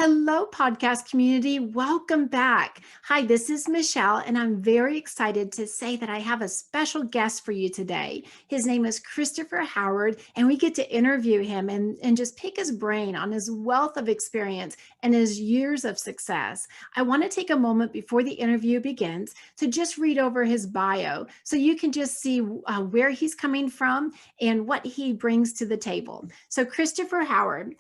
Hello, podcast community. Welcome back. Hi, this is Michelle, and I'm very excited to say that I have a special guest for you today. His name is Christopher Howard, and we get to interview him and just pick his brain on his wealth of experience and his years of success. I want to take a moment before the interview begins to just read over his bio so you can just see where he's coming from and what he brings to the table. So, Christopher Howard,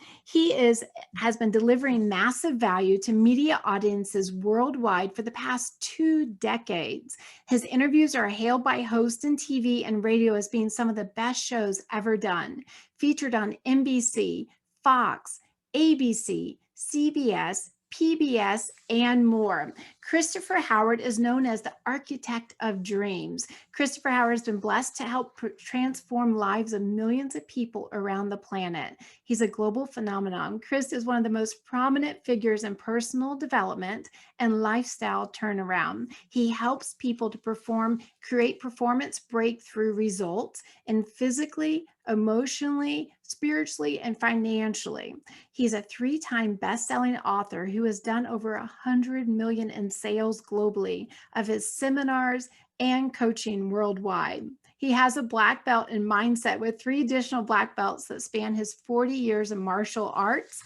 has been delivering massive value to media audiences worldwide for the past 2 decades. His interviews are hailed by hosts in TV and radio as being some of the best shows ever done, featured on NBC, Fox, ABC, CBS, PBS, and more. Christopher Howard is known as the architect of dreams. Christopher Howard has been blessed to help transform lives of millions of people around the planet. He's a global phenomenon. Chris is one of the most prominent figures in personal development and lifestyle turnaround. He helps people to create performance breakthrough results in physically, emotionally, spiritually, and financially. He's a 3-time best-selling author who has done over 100 million in sales globally of his seminars and coaching worldwide. He has a black belt in mindset with 3 additional black belts that span his 40 years of martial arts,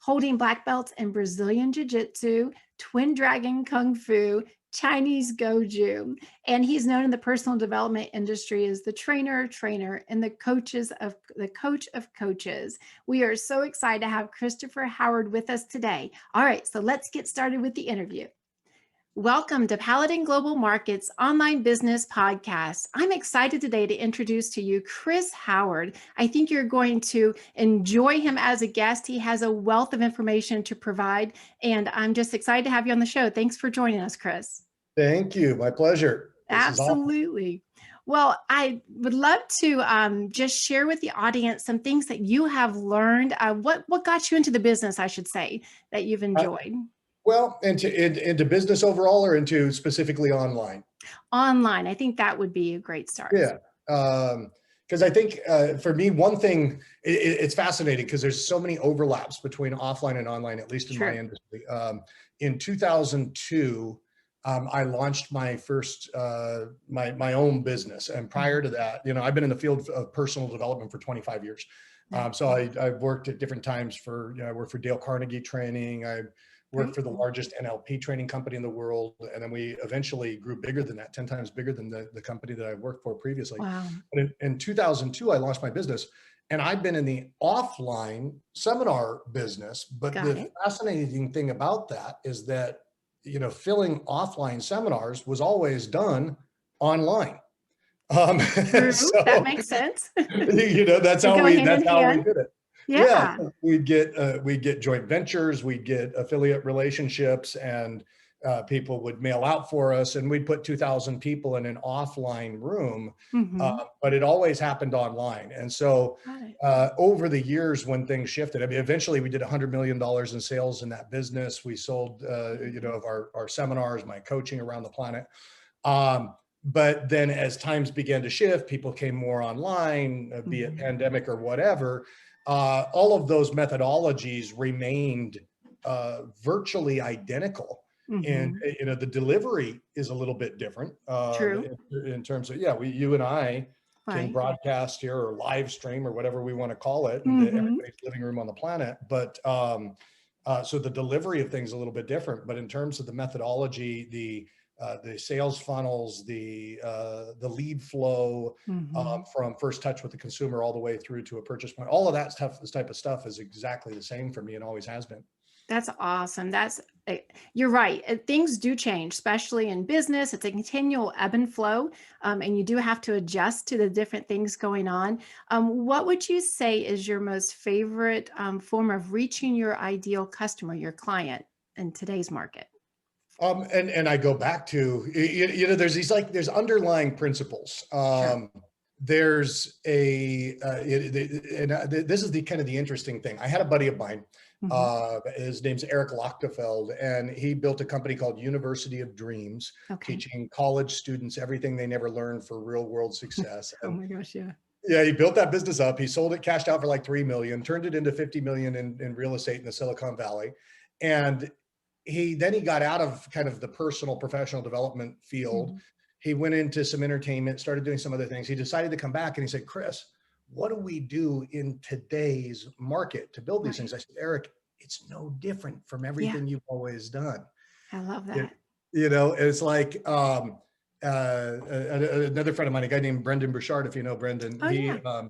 holding black belts in Brazilian Jiu-Jitsu, Twin Dragon Kung Fu, Chinese Goju, and he's known in the personal development industry as the trainer, and the coach of coaches. We are so excited to have Christopher Howard with us today. All right, so let's get started with the interview. Welcome to Paladin Global Market's online business podcast. I'm excited today to introduce to you Chris Howard. I think you're going to enjoy him as a guest. He has a wealth of information to provide, and I'm just excited to have you on the show. Thanks for joining us, Chris. Thank you. My pleasure. Absolutely. Well, I would love to just share with the audience some things that you have learned. What got you into the business, I should say, that you've enjoyed? Well, into business overall or into specifically online? Online. I think that would be a great start. Yeah. Because I think for me, one thing, it's fascinating because there's so many overlaps between offline and online, at least in my industry. In 2002, I launched my first, my own business. And prior to that, I've been in the field of personal development for 25 years. So I've worked at different times I worked for Dale Carnegie Training. I worked for the largest NLP training company in the world. And then we eventually grew bigger than that, 10 times bigger than the company that I worked for previously. Wow. But in 2002, I launched my business. And I've been in the offline seminar business. But the fascinating thing about that is that, filling offline seminars was always done online. True. So, that makes sense. That's how we did it. Yeah. We'd get joint ventures, we'd get affiliate relationships, and people would mail out for us, and we'd put 2,000 people in an offline room, but it always happened online. And so over the years when things shifted, I mean, eventually we did $100 million in sales in that business. We sold, of our seminars, my coaching around the planet. But then as times began to shift, people came more online, be it pandemic or whatever. All of those methodologies remained virtually identical. And the delivery is a little bit different. True. In terms of, you and I can broadcast here or live stream or whatever we want to call it, in everybody's living room on the planet. But so the delivery of things is a little bit different. But in terms of the methodology, the sales funnels, the lead flow, from first touch with the consumer all the way through to a purchase point, all of that stuff, this type of stuff is exactly the same for me and always has been. That's awesome. You're right. Things do change, especially in business. It's a continual ebb and flow, and you do have to adjust to the different things going on. What would you say is your most favorite form of reaching your ideal customer, your client, in today's market? And I go back to, there's underlying principles. There's this is the kind of the interesting thing. I had a buddy of mine, his name's Eric Lochtefeld, and he built a company called University of Dreams, teaching college students everything they never learned for real world success. Oh my gosh, yeah. Yeah, he built that business up. He sold it, cashed out for like 3 million, turned it into 50 million in real estate in the Silicon Valley. And he got out of kind of the personal professional development field. Mhm. He went into some entertainment, started doing some other things. He decided to come back and he said, Chris, what do we do in today's market to build these Right. things? I said, Eric, it's no different from Yeah. everything you've always done. I love You, that. you know, it's like another friend of mine, a guy named Brendan Burchard, if you know Brendan, Oh, yeah.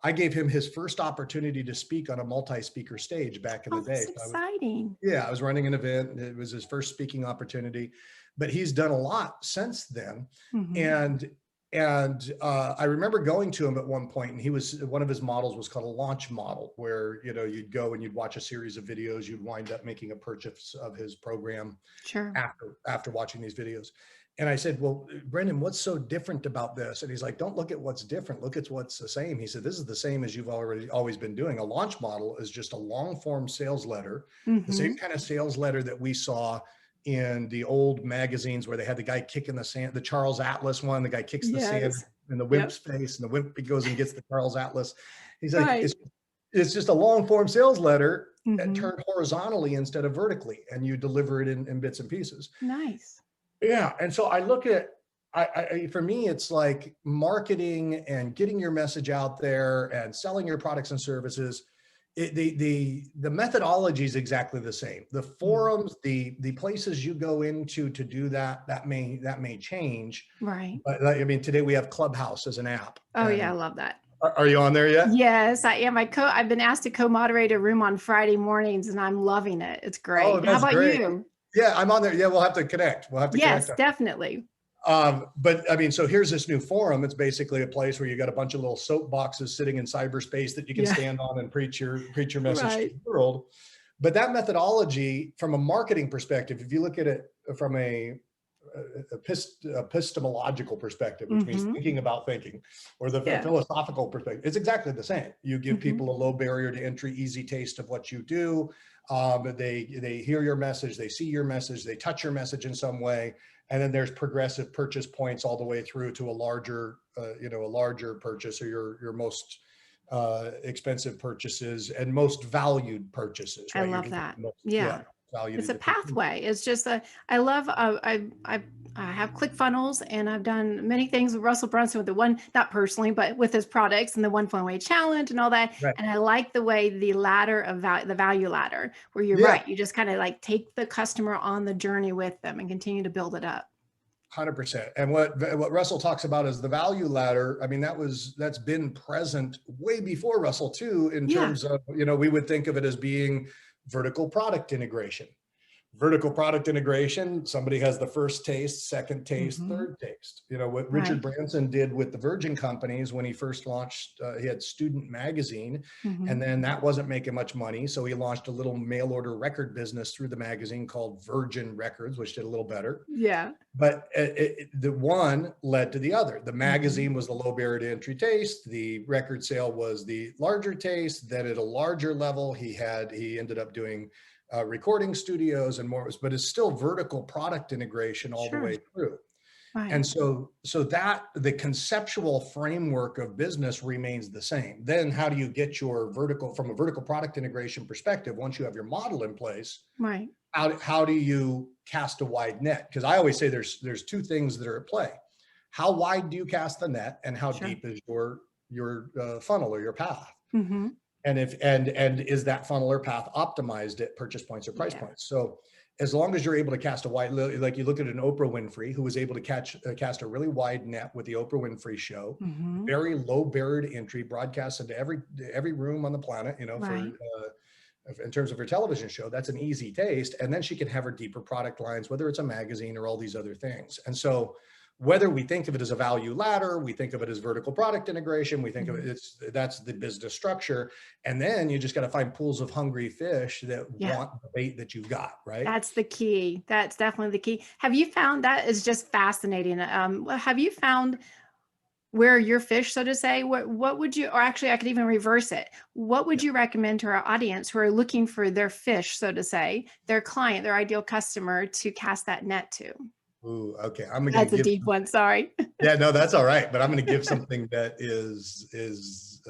I gave him his first opportunity to speak on a multi-speaker stage back in the Oh, day. that's So I was, exciting. yeah, I was running an event. It was his first speaking opportunity, but he's done a lot since then. Mhm. And I remember going to him at one point, and he was one of his models was called a launch model, where you'd go and you'd watch a series of videos, you'd wind up making a purchase of his program Sure. after watching these videos. And I said, well, Brendan, what's so different about this? And he's like, don't look at what's different, look at what's the same. He said, this is the same as you've always been doing. A launch model is just a long form sales letter, the same Mhm. kind of sales letter that we saw in the old magazines where they had the guy kicking the sand, the Charles Atlas one, the guy kicks the sand Yes. in the Yep. wimp's face and the wimp goes and gets the Charles Atlas. He's like, Right. it's just a long form sales letter Mhm. turned horizontally instead of vertically, and you deliver it in bits and pieces. Nice. Yeah. And so I look at, for me, it's like marketing and getting your message out there and selling your products and services. The methodology is exactly the same. The Mm. forums, the places you go into to do that, that may change. Right. But like, I mean, today we have Clubhouse as an app. Oh, yeah, I And love that. are you on there yet? Yes, I am. I've been asked to co-moderate a room on Friday mornings, and I'm loving it. It's Oh, great. How that's about great. you? Yeah, I'm on there. Yeah, we'll have to connect. We'll have to connect. Yes, definitely. But I mean, so here's this new forum. It's basically a place where you got a bunch of little soapboxes sitting in cyberspace that you can Yeah. stand on and preach your message to Right. the world. But that methodology, from a marketing perspective, if you look at it from a epistemological perspective, which means Mhm. thinking about thinking, or the Yeah. philosophical perspective, it's exactly the same. You give Mhm. people a low barrier to entry, easy taste of what you do. They hear your message, they see your message, they touch your message in some way, and then there's progressive purchase points all the way through to a larger purchase, or your most expensive purchases and most valued purchases, I right? You're love delivering that. the most, yeah, Yeah. value It's to a the consumer. pathway. It's just a I love I have ClickFunnels, and I've done many things with Russell Brunson with the one, not personally, but with his products and the one phone way challenge and all that. Right. And I like the way the ladder of the value ladder, where you're Yeah. right. You just kind of like take the customer on the journey with them and continue to build it up. 100%. And what Russell talks about is the value ladder. I mean, that's been present way before Russell too, in Yeah. terms of, we would think of it as being vertical product integration. Vertical product integration, somebody has the first taste, second taste, Hmm. third taste. What Richard Right. Branson did with the Virgin companies when he first launched, he had Student Magazine, Hmm. and then that wasn't making much money. So he launched a little mail order record business through the magazine called Virgin Records, which did a little better. Yeah. But the one led to the other. The Hmm. magazine was the low barrier to entry taste. The record sale was the larger taste. Then at a larger level, he ended up doing recording studios and more, but it's still vertical product integration all the Sure. way through. And Right. so that the conceptual framework of business remains the same. Then how do you get your from a vertical product integration perspective, once you have your model in place, Right. how do you cast a wide net? Because I always say there's two things that are at play. How wide do you cast the net, and how Sure. deep is your funnel or your path? Hmm. And is that funnel or path optimized at purchase points or price Yeah. points? So as long as you're able to cast a wide, like you look at an Oprah Winfrey, who was able to cast a really wide net with the Oprah Winfrey show, Hmm. very low barrier to entry, broadcast into every room on the planet, for Right. in terms of her television show. That's an easy taste. And then she can have her deeper product lines, whether it's a magazine or all these other things. And so whether we think of it as a value ladder, we think of it as vertical product integration, we think of Hmm. it, that's the business structure. And then you just got to find pools of hungry fish that Yeah. want the bait that you've got, right? That's the key. That's definitely the key. Have you found that is just fascinating? Have you found where your fish, so to say? What would you, or actually, I could even reverse it. What would Yeah. you recommend to our audience who are looking for their fish, so to say, their client, their ideal customer to cast that net to? Ooh, okay. I'm going to That's a give deep one. Sorry. Yeah, no, that's all right. But I'm going to give something that is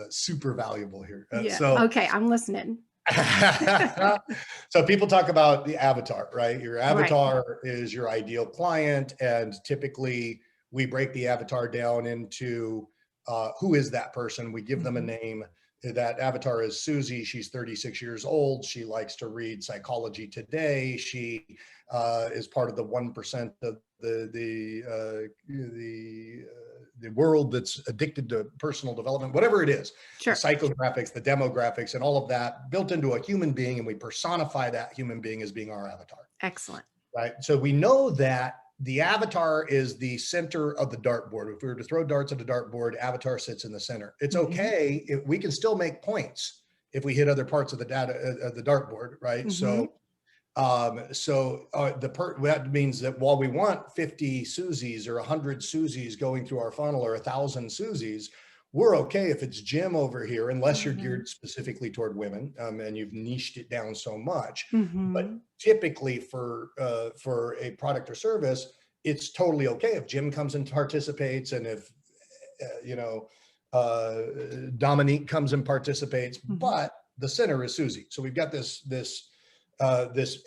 super valuable here. Yeah. Okay. I'm listening. So people talk about the avatar, right? Your Right. avatar is your ideal client, and typically we break the avatar down into who is that person. We give them a Mhm. name. That avatar is Susie. She's 36 years old. She likes to read Psychology Today. She is part of the 1% of the world that's addicted to personal development, whatever it is, the Sure. psychographics, the demographics, and all of that built into a human being, and we personify that human being as being our avatar, Excellent. right? So we know that the avatar is the center of the dartboard. If we were to throw darts at a dartboard, avatar sits in the center. It's Mhm. okay if we can still make points if we hit other parts of the data of the dartboard, right? Mhm. That means that while we want 50 Susies or 100 Susies going through our funnel or 1,000 Susies, we're okay if it's Jim over here, unless you're Mhm. geared specifically toward women, and you've niched it down so much. But Mhm. typically for a product or service, it's totally okay if Jim comes and participates, and if you know uh, Dominique comes and participates, Mhm. but the center is Susie. So we've got this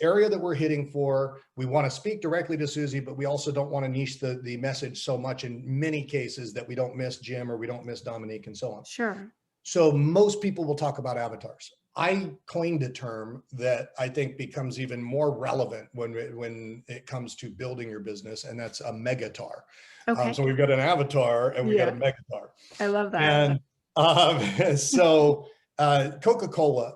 area that we're hitting for. We want to speak directly to Susie, but we also don't want to niche the message so much in many cases that we don't miss Jim or we don't miss Dominique and so on. Sure. So most people will talk about avatars. I coined a term that I think becomes even more relevant when it comes to building your business, and that's a megatar. Okay. So we've got an avatar and we got a Yeah. megatar. I love that. And so Coca-Cola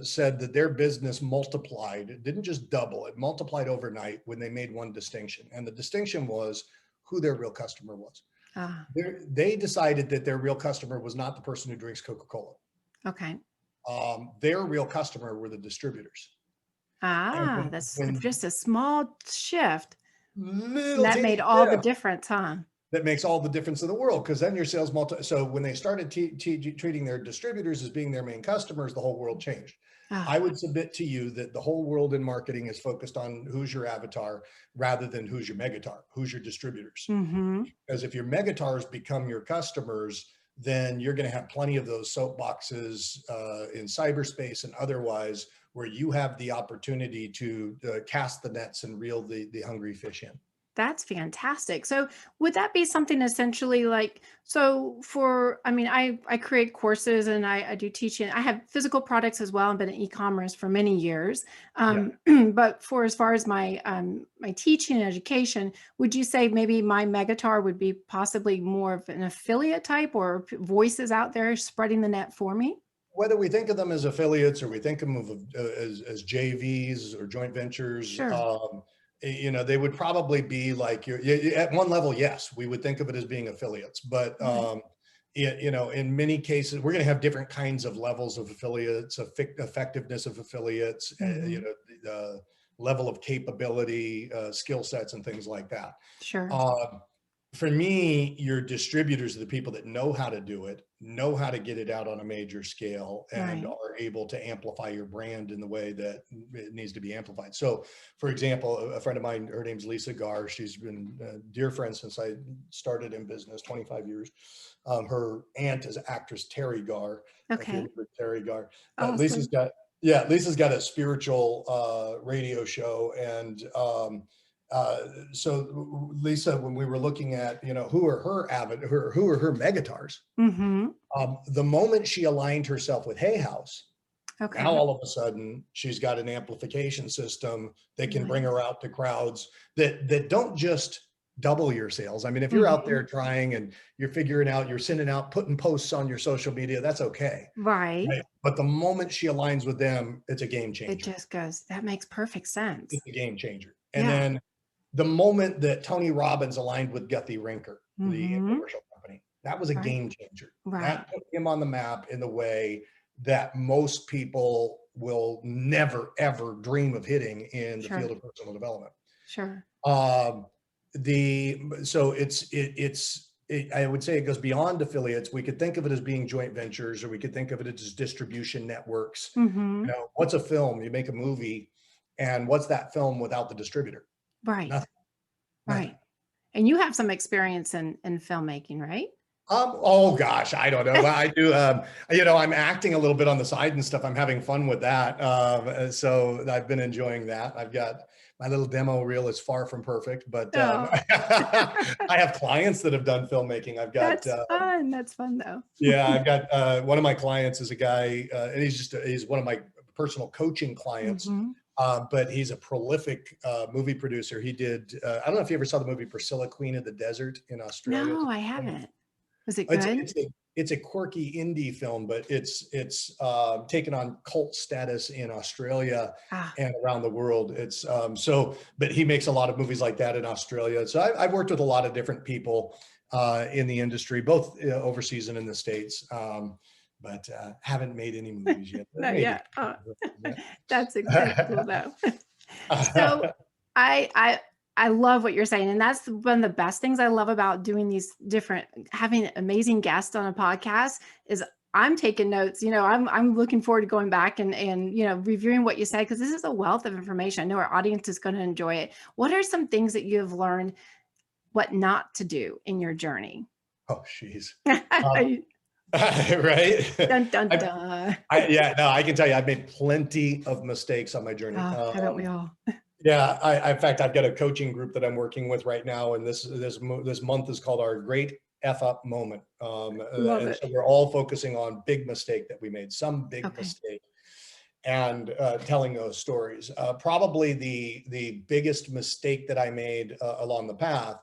said that their business multiplied. It didn't just double, it multiplied overnight when they made one distinction. And the distinction was who their real customer was. Ah, They decided that their real customer was not the person who drinks Coca-Cola. okay. Their real customer were the distributors. And Ah, that's when just a small shift. And little that teeny made all the shift, difference, huh? that makes all the difference in the world, because then your sales multi. So when they started treating their distributors as being their main customers, the whole world changed. Ah, I would submit to you that the whole world in marketing is focused on who's your avatar rather than who's your megatar, who's your distributors. mhm. Because if your megatars become your customers, then you're going to have plenty of those soapboxes in cyberspace and otherwise, where you have the opportunity to cast the nets and reel the hungry fish in. That's fantastic. So would that be something essentially like, so for, I mean, I create courses and I do teaching. I have physical products as well. I've been in e-commerce for many years. Yeah. But for as far as my teaching and education, would you say maybe my megatar would be possibly more of an affiliate type or voices out there spreading the net for me? Whether we think of them as affiliates or we think of them as JVs or joint ventures, Sure. they would probably be like at one level, yes, we would think of it as being affiliates, but Right. in many cases, we're going to have different kinds of levels of affiliates, effectiveness of affiliates, Hmm. the level of capability, skill sets, and things like that. Sure. Um, for me, your distributors are the people that know how to do it, know how to get it out on a major scale, and Right. are able to amplify your brand in the way that it needs to be amplified. So, for example, a friend of mine, her name's Lisa Garr. She's been a dear friend since I started in business 25 years. Her aunt is actress Terry Garr, if you Okay. remember Terry Garr. Lisa's Awesome. got, yeah, Lisa's got a spiritual radio show, and so Lisa, when we were looking at, who are who are her megatars, Hmm. the moment she aligned herself with Hay House, now Okay. all of a sudden she's got an amplification system that can bring Nice. her out to crowds that don't just double your sales. I mean, if you're out Hmm. there trying and you're figuring out, you're sending out, putting posts on your social media, that's okay. Right. Right? But the moment she aligns with them, it's a game It changer. just goes, that makes perfect sense. It's a game changer. And Yeah. then the moment that Tony Robbins aligned with Guthrie Rinker, the Hmm. infomercial company, that was a Right. game changer. Right. That put him on the map in the way that most people will never, ever dream of hitting in the field Sure. of personal development. Sure. Um, so I would say it goes beyond affiliates. We could think of it as being joint ventures, or we could think of it as distribution networks. Hmm. What's a film? You make a movie, and what's that film without the distributor? Right. Nothing. Right. And you have some experience in filmmaking, right? Oh gosh, I don't know. I do, I'm acting a little bit on the side and stuff. I'm having fun with that. So I've been enjoying that. I've got my little demo reel is far from perfect, but Oh, I have clients that have done filmmaking. that's fun. That's fun though. Yeah, I've got one of my clients is a guy, and he's one of my personal coaching clients. Hmm. But he's a prolific movie producer. He did, I don't know if you ever saw the movie Priscilla, Queen of the Desert in Australia. No, I haven't. Was it It's good? it's a it's a quirky indie film, but it's taken on cult status in Australia Ah, and around the world. But he makes a lot of movies like that in Australia. So I've worked with a lot of different people in the industry, both overseas and in the States. But haven't made any movies yet. But not maybe. yet. Oh, that's cool though. So I I I love what you're saying, and that's one of the best things I love about doing these different having amazing guests on a podcast is I'm taking notes. I'm looking forward to going back and reviewing what you said because this is a wealth of information. I know our audience is going to enjoy it. What are some things that you have learned what not to do in your journey? Oh, geez. Um, right? Dun dun I, dun. yeah, no, I can tell you, I've made plenty of mistakes on my journey. Oh, haven't we all? Yeah, in fact, I've got a coaching group that I'm working with right now, and this month is called our Great F Up Moment. Love And it. so we're all focusing on big mistake that we made, some big Okay. mistake, and telling those stories. Probably the biggest mistake that I made along the path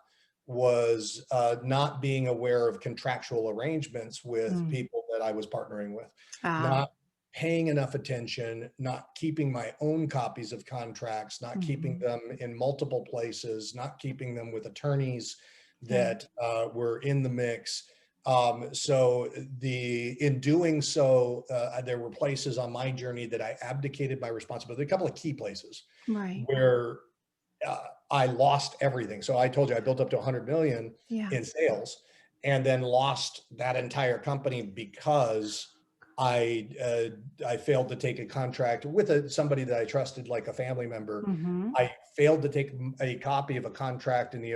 was not being aware of contractual arrangements with Mm. people that I was partnering with, Ah. not paying enough attention, not keeping my own copies of contracts, not keeping Mhm. them in multiple places, not keeping them with attorneys Yeah. that were in the mix. So in doing so, there were places on my journey that I abdicated my responsibility. A couple of key places Right. where I lost everything. So I told you I built up to 100 million Yeah. in sales, and then lost that entire company because I failed to take a contract with somebody that I trusted, like a family member. Mhm. I failed to take a copy of a contract in the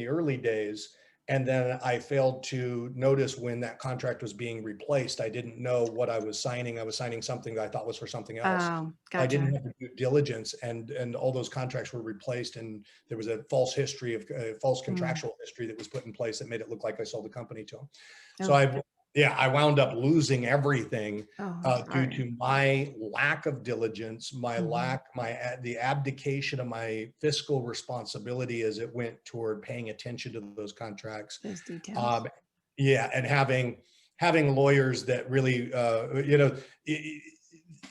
early days, and then I failed to notice when that contract was being replaced. I didn't know what I was signing. I was signing something that I thought was for something else. Oh, I didn't gotcha. have the due diligence, and all those contracts were replaced, and there was a false history of false Mm. contractual history that was put in place that made it look like I sold the company to them. So Oh, I wound up losing everything oh, I'm due sorry. to my lack of diligence, Mhm. the abdication of my fiscal responsibility as it went toward paying attention to those contracts. Those details. Um, yeah, and having lawyers that really,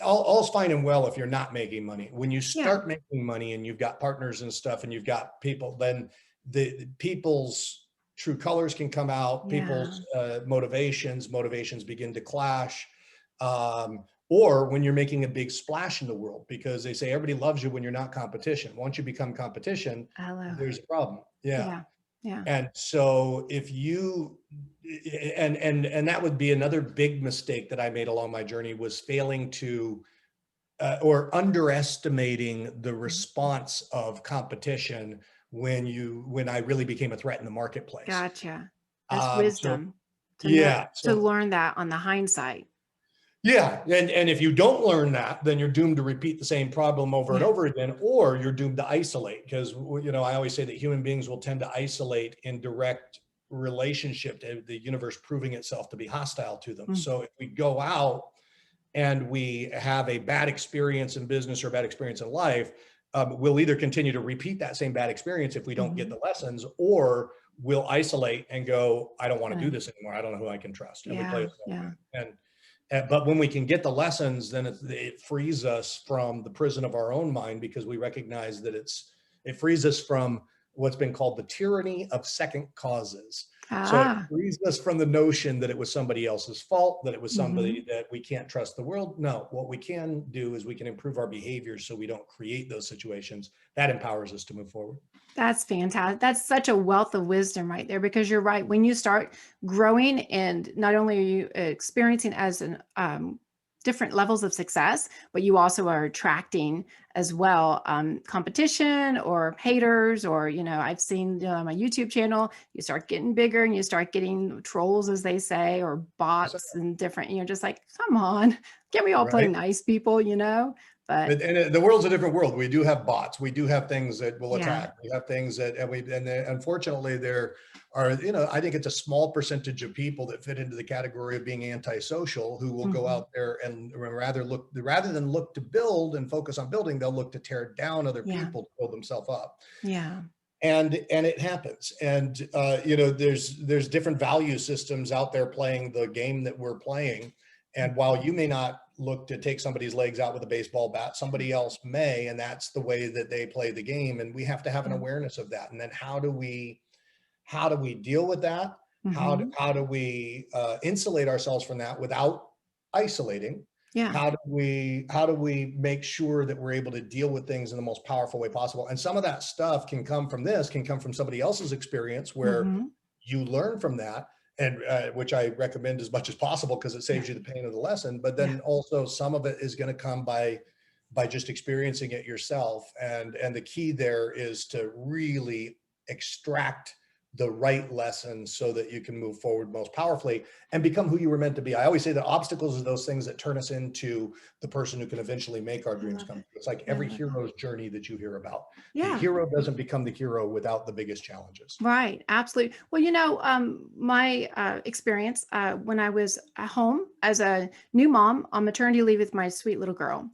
all's fine and well if you're not making money. When you Yeah. start making money and you've got partners and stuff, and you've got people, then the people's true colors can come out. Yeah. People's motivations begin to clash. Or when you're making a big splash in the world, because they say everybody loves you when you're not competition. Once you become competition, Hello. there's a problem. Yeah. Yeah. Yeah. And so if you and that would be another big mistake that I made along my journey, was failing to or underestimating the Mhm. response of competition when I really became a threat in the marketplace. Gotcha. That's wisdom to know Yeah, to so learn that on the hindsight. yeah, and if you don't learn that, then you're doomed to repeat the same problem over and Yeah. over again, or you're doomed to isolate. Because I always say that human beings will tend to isolate in direct relationship to the universe proving itself to be hostile to them. Mm. So if we go out and we have a bad experience in business or a bad experience in life, we'll either continue to repeat that same bad experience if we don't get Mhm. the lessons, or we'll isolate and go, I don't want to do Right. this anymore. I don't know who I can trust. And we play a Yeah. small Yeah. game. But when we can get the lessons, then it frees us from the prison of our own mind, because we recognize that it frees us from what's been called the tyranny of second causes. So it Ah. frees us from the notion that it was somebody else's fault, that it was somebody Mhm. that we can't trust the world. No, what we can do is we can improve our behavior so we don't create those situations. That empowers us to move forward. That's fantastic. That's such a wealth of wisdom right there because you're right. When you start growing and not only are you experiencing as an different levels of success, but you also are attracting as well competition or haters, or, I've seen on my YouTube channel, you start getting bigger and you start getting trolls, as they say, or bots and different, just like, come on, can't we all play Right. nice people, But And the world's a different world. We do have bots. We do have things that will yeah. attack. We have things that, unfortunately, there are, I think it's a small percentage of people that fit into the category of being antisocial who will go Mhm. out there and rather than look to build and focus on building, they'll look to tear down other Yeah. people to build themselves up. Yeah. And it happens. And there's different value systems out there playing the game that we're playing. And while you may not look to take somebody's legs out with a baseball bat, somebody else may, and that's the way that they play the game. And we have to have an Yeah. awareness of that. And then how do we deal with that? Mhm. How do we insulate ourselves from that without isolating? Yeah. How do we make sure that we're able to deal with things in the most powerful way possible? And some of that stuff can come from somebody else's experience where Mhm. you learn from that, and which I recommend as much as possible because it Yeah. saves you the pain of the lesson. But Yeah. then also some of it is going to come by just experiencing it yourself. And the key there is to really extract the right lessons so that you can move forward most powerfully and become who you were meant to be. I always say that obstacles are those things that turn us into the person who can eventually make our I dreams love come it. true. It's like I every love it. hero's journey that you hear about. The Yeah. hero doesn't become the hero without the biggest challenges. Right. Absolutely. Well, my experience when I was at home as a new mom on maternity leave with my sweet little girl,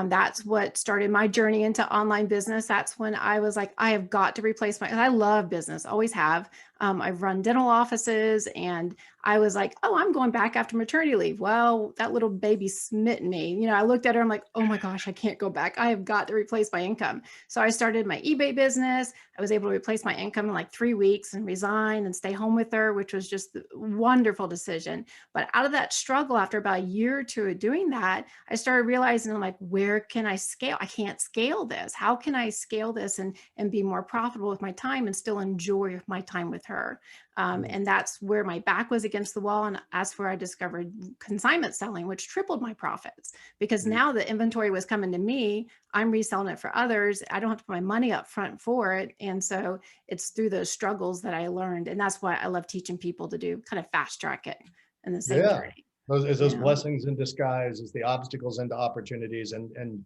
that's what started my journey into online business. That's when I was like, I have got to replace I love business, always have. I've run dental offices, and I was like, oh, I'm going back after maternity leave. Well, that little baby smitten me. I looked at her, I'm like, oh my gosh, I can't go back. I have got to replace my income. So I started my eBay business. I was able to replace my income in like 3 weeks and resign and stay home with her, which was just a wonderful decision. But out of that struggle, after about a year or two of doing that, I started realizing, I'm like, where can I scale? I can't scale this. How can I scale this and be more profitable with my time and still enjoy my time with her? And that's where my back was against the wall. And that's where I discovered consignment selling, which tripled my profits, because now the inventory was coming to me. I'm reselling it for others. I don't have to put my money up front for it. And so it's through those struggles that I learned. And that's why I love teaching people to do, kind of fast track it in the same Yeah. journey. Those Yeah. blessings in disguise, as the obstacles into opportunities. And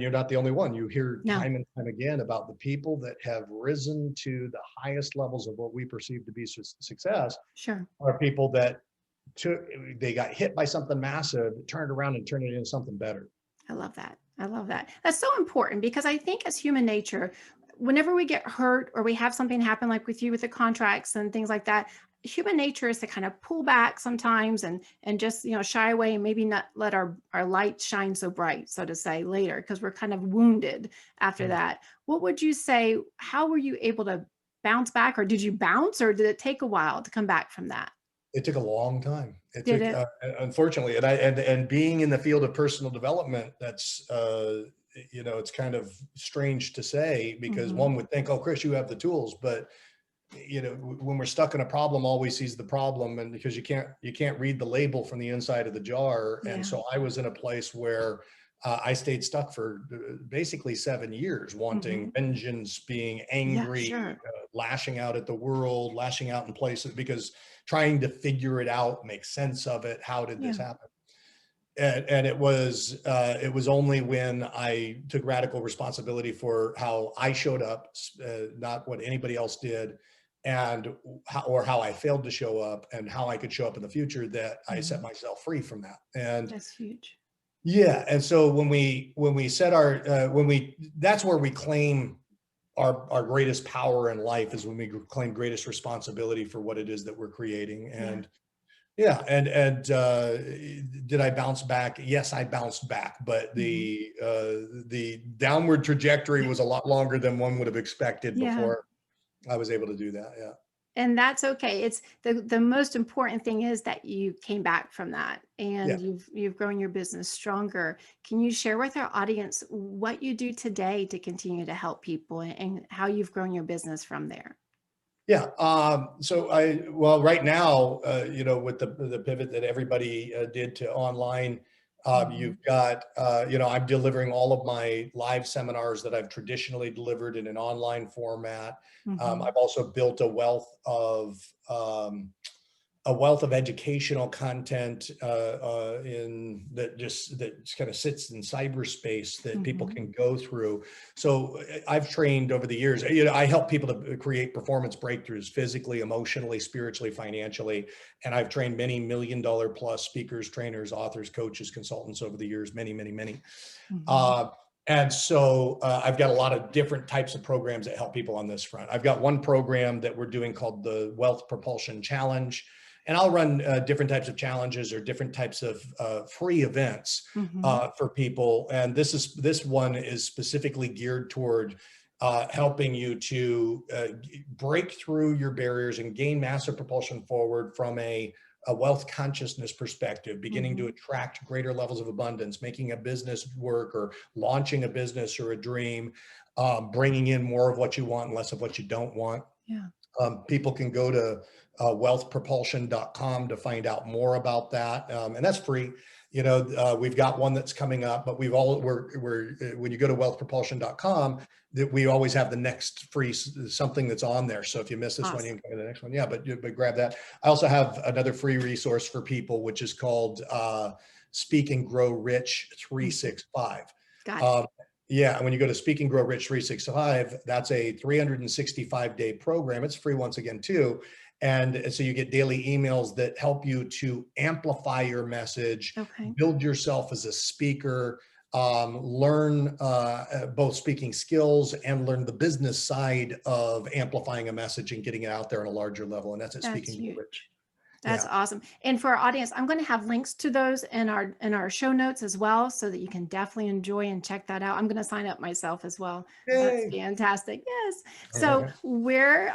you're not the only one. You hear No, time and time again about the people that have risen to the highest levels of what we perceive to be success sure. are people that they got hit by something massive, turned around and turned it into something better. I love that. I love that. That's so important, because I think as human nature, whenever we get hurt or we have something happen, like with you with the contracts and things like that, human nature is to kind of pull back sometimes and just shy away and maybe not let our light shine so bright, so to say, later, because we're kind of wounded after Mm. that. What would you say? How were you able to bounce back, or did you bounce, or did it take a while to come back from that? It took a long time. It Did took, it? unfortunately, and being in the field of personal development, that's, it's kind of strange to say, because Hmm. one would think, oh, Chris, you have the tools, but when we're stuck in a problem, always sees the problem, and because you can't read the label from the inside of the jar. And Yeah. so I was in a place where I stayed stuck for basically 7 years, wanting Hmm. vengeance, being Yeah, angry, sure. lashing out at the world, lashing out in places, because trying to figure it out, make sense of it. How did this Yeah. happen? And it was only when I took radical responsibility for how I showed up, not what anybody else did, and how I failed to show up, and how I could show up in the future, that I set Hmm. myself free from that. And That's huge. yeah, and so when we set our when we that's where we claim our greatest power in life, is when we claim greatest responsibility for what it is that we're creating. Yeah. And yeah, and did I bounce back? Yes, I bounced back, but Hmm. the downward trajectory was a lot longer than one would have expected Yeah. before I was able to do that. Yeah. And that's okay. It's the most important thing is that you came back from that, Yeah. and you've grown your business stronger. Can you share with our audience what you do today to continue to help people, and how you've grown your business from there? Yeah. So well, right now, with the pivot that everybody did to online, Mhm. You've got, I'm delivering all of my live seminars that I've traditionally delivered in an online format. Mhm. I've also built um, a wealth of educational content in that kind of sits in cyberspace that people Mhm. can go through. So I've trained over the years. I help people to create performance breakthroughs physically, emotionally, spiritually, financially, and I've trained many $1 million plus speakers, trainers, authors, coaches, consultants over the years, many, many, many. Mhm. Uh, and so I've got a lot of different types of programs that help people on this front. I've got one program that we're doing called the Wealth Propulsion Challenge. And I'll run different types of challenges or different types of free events Mhm. for people. And this one is specifically geared toward helping you to break through your barriers and gain massive propulsion forward from a wealth consciousness perspective, beginning to Mhm. attract greater levels of abundance, making a business work or launching a business or a dream, bringing in more of what you want and less of what you don't want. Yeah. People can go to wealthpropulsion.com to find out more about that. And that's free. We've got one that's coming up, but when you go to wealthpropulsion.com, that we always have the next free something that's on there. So if you miss this one, you can Awesome. go to the next one. Yeah, but grab that. I also have another free resource for people, which is called Speak and Grow Rich Mhm. 365. Got it. Um, yeah, and when you go to Speak and Grow Rich 365, that's a 365-day program. It's free once again too. And so you get daily emails that help you to amplify your message, Okay. build yourself as a speaker, learn both speaking skills and learn the business side of amplifying a message and getting it out there on a larger level. And that's at Speak That's and Grow Rich. huge. That's Yeah. awesome. And for our audience, I'm going to have links to those in our show notes as well, so that you can definitely enjoy and check that out. I'm going to sign up myself as well. That's Yay. fantastic. Yes. So where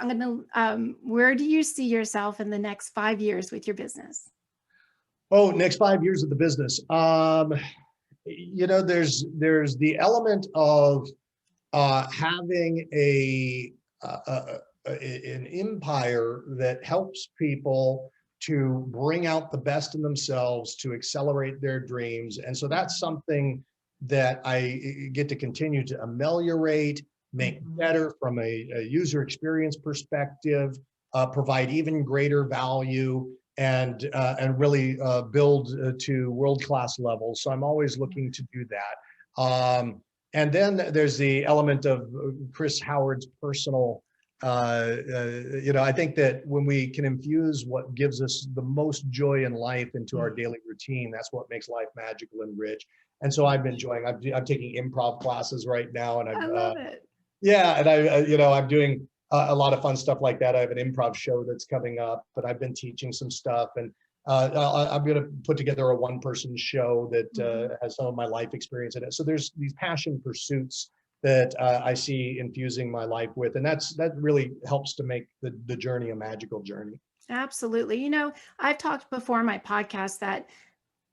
do you see yourself in the next 5 years with your business? Oh, next 5 years of the business. There's the element of having an empire that helps people to bring out the best in themselves, to accelerate their dreams. And so that's Mhm. something that I get to continue to ameliorate, make Mhm. better from a user experience perspective, provide even greater value, and really build to world-class levels. So I'm always looking to do that. And then there's the element of Chris Howard's personal, I think that when we can infuse what gives us the most joy in life into our Mhm. daily routine, that's what makes life magical and rich. And so I've been enjoying, I'm taking improv classes right now, and I love it. yeah, and I'm doing a lot of fun stuff like that. I have an improv show that's coming up, but I've been teaching some stuff, and I'm going to put together a one-person show that Mhm. has some of my life experience in it. So there's these passion pursuits that I see infusing my life with, and that really helps to make the journey a magical journey. Absolutely. I've talked before in my podcast that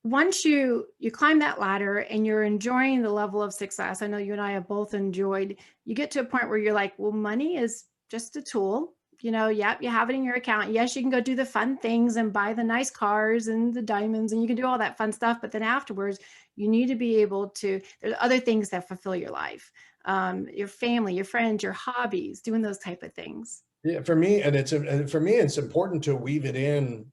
once you climb that ladder and you're enjoying the level of success, I know you and I have both enjoyed, you get to a point where you're like, well, money is just a tool. Yep, you have it in your account. Yes, you can go do the fun things and buy the nice cars and the diamonds, and you can do all that fun stuff. But then afterwards, you need to be able to, there's other things that fulfill your life, your family, your friends, your hobbies, doing those type of things. Yeah, for me, it's important to weave it in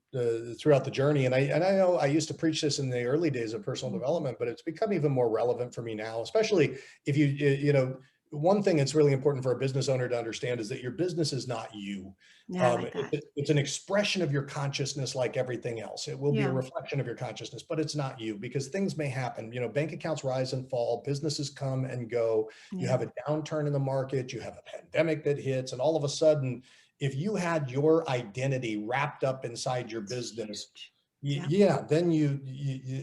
throughout the journey. And I know I used to preach this in the early days of personal Mhm. development, but it's become even more relevant for me now, especially if one thing that's really important for a business owner to understand is that your business is not you. Yeah, I like that. It's an expression of your consciousness, like everything else. It will be a Yeah. reflection of your consciousness, but it's not you, because things may happen. Bank accounts rise and fall, businesses come and go. You Yeah. have a downturn in the market, you have a pandemic that hits, and all of a sudden, if you had your identity wrapped up inside your It's business, huge. Yeah. yeah, then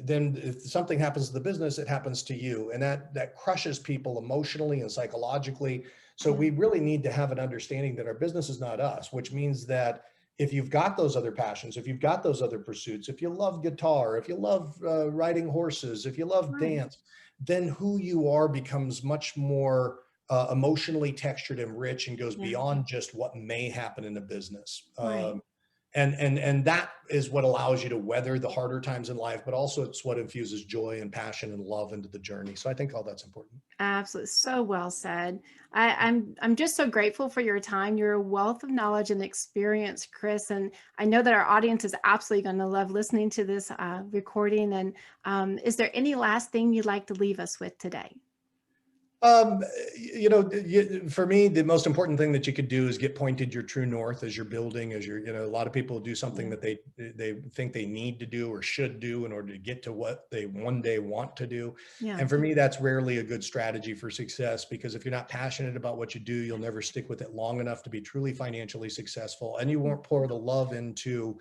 then if something happens to the business, it happens to you, and that crushes people emotionally and psychologically. So Yeah. we really need to have an understanding that our business is not us, which means that if you've got those other passions, if you've got those other pursuits, if you love guitar, if you love riding horses, if you love Right. dance, then who you are becomes much more emotionally textured and rich, and goes Yeah. beyond just what may happen in a business. Right. And that is what allows you to weather the harder times in life, but also it's what infuses joy and passion and love into the journey. So I think all that's important. Absolutely. So well said. I'm just so grateful for your time. You're a wealth of knowledge and experience, Chris. And I know that our audience is absolutely going to love listening to this recording. And is there any last thing you'd like to leave us with today? Um, for me, the most important thing that you could do is get pointed your true north as you're building, as you're, a lot of people do something Yeah. that they think they need to do or should do in order to get to what they one day want to do. Yeah. And for me, that's rarely a good strategy for success, because if you're not passionate about what you do, you'll never stick with it long enough to be truly financially successful. And you won't pour the love into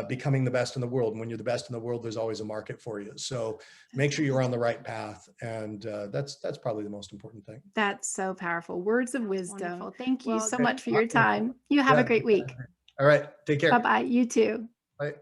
becoming the best in the world. And when you're the best in the world, there's always a market for you. So make sure you're on the right path. And that's probably the most important thing. That's so powerful. Words of wisdom. Wonderful. Thank you so Okay, much for your awesome. time. You have a Yeah. great week. All right. Take Bye care. bye. You too. Bye.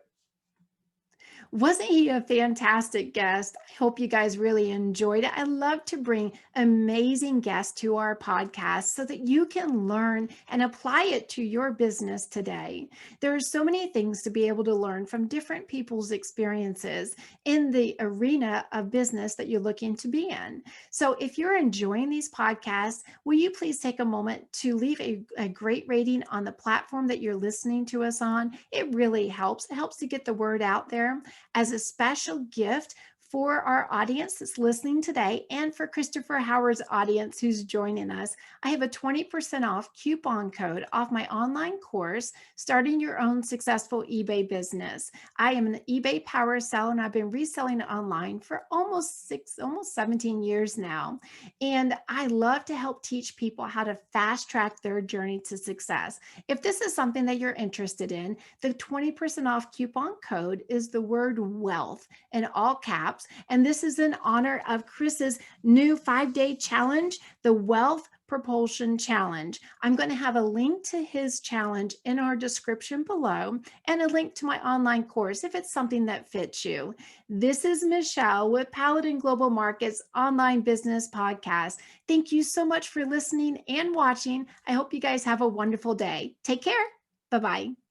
Wasn't he a fantastic guest? I hope you guys really enjoyed it. I love to bring amazing guests to our podcast so that you can learn and apply it to your business today. There are so many things to be able to learn from different people's experiences in the arena of business that you're looking to be in. So if you're enjoying these podcasts, will you please take a moment to leave a great rating on the platform that you're listening to us on? It really helps. It helps to get the word out there. As a special gift for our audience that's listening today and for Christopher Howard's audience who's joining us, I have a 20% off coupon code off my online course, Starting Your Own Successful eBay Business. I am an eBay power seller and I've been reselling online for almost 17 years now. And I love to help teach people how to fast track their journey to success. If this is something that you're interested in, the 20% off coupon code is the word wealth in all caps. And this is in honor of Chris's new 5-day challenge, the Wealth Propulsion Challenge. I'm going to have a link to his challenge in our description below and a link to my online course if it's something that fits you. This is Michelle with Paladin Global Market's online business podcast. Thank you so much for listening and watching. I hope you guys have a wonderful day. Take care. Bye-bye.